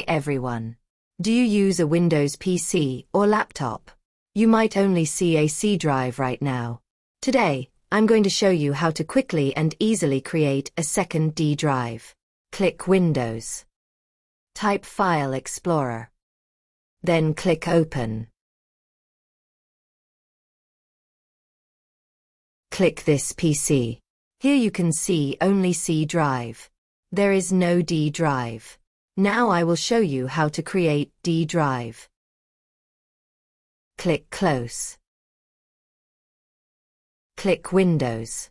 everyone. Do you use a Windows PC or laptop? You might only see a C drive right now. Today, I'm going to show you how to quickly and easily create a second D drive. Click Windows. Type File Explorer. Then click Open. Click this PC. Here you can see only C drive. There is no D drive. Now I will show you how to create D drive. Click Close. Click Windows.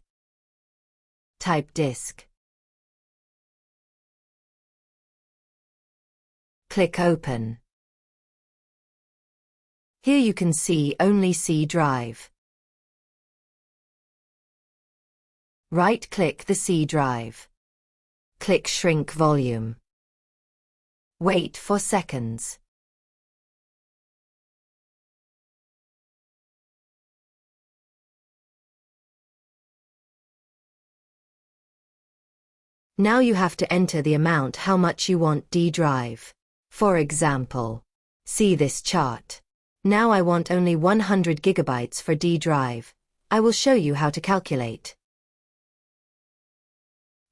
Type Disk. Click Open. Here you can see only C drive. Right-click the C drive. Click Shrink Volume. Wait for seconds. Now you have to enter the amount how much you want D drive. For example, see this chart. Now I want only 100 gigabytes for D drive. I will show you how to calculate.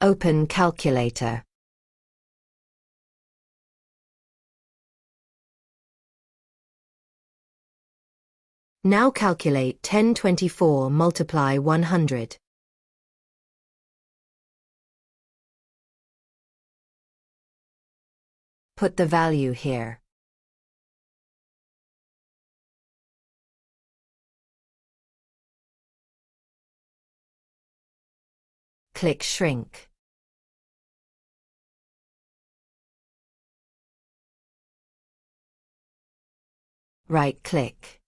Open Calculator. Now calculate 1024 multiply 100. Put the value here. Click Shrink. Right-click.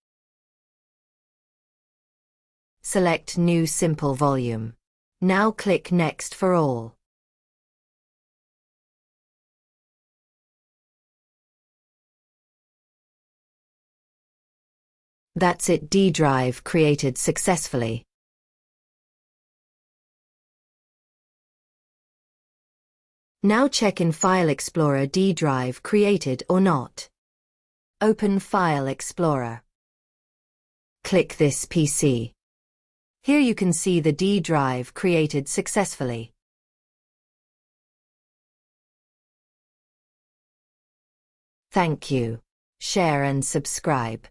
Select New Simple Volume. Now click Next for all. That's it, D drive created successfully. Now check in File Explorer D drive created or not. Open File Explorer. Click this PC. Here you can see the D drive created successfully. Thank you. Share and subscribe.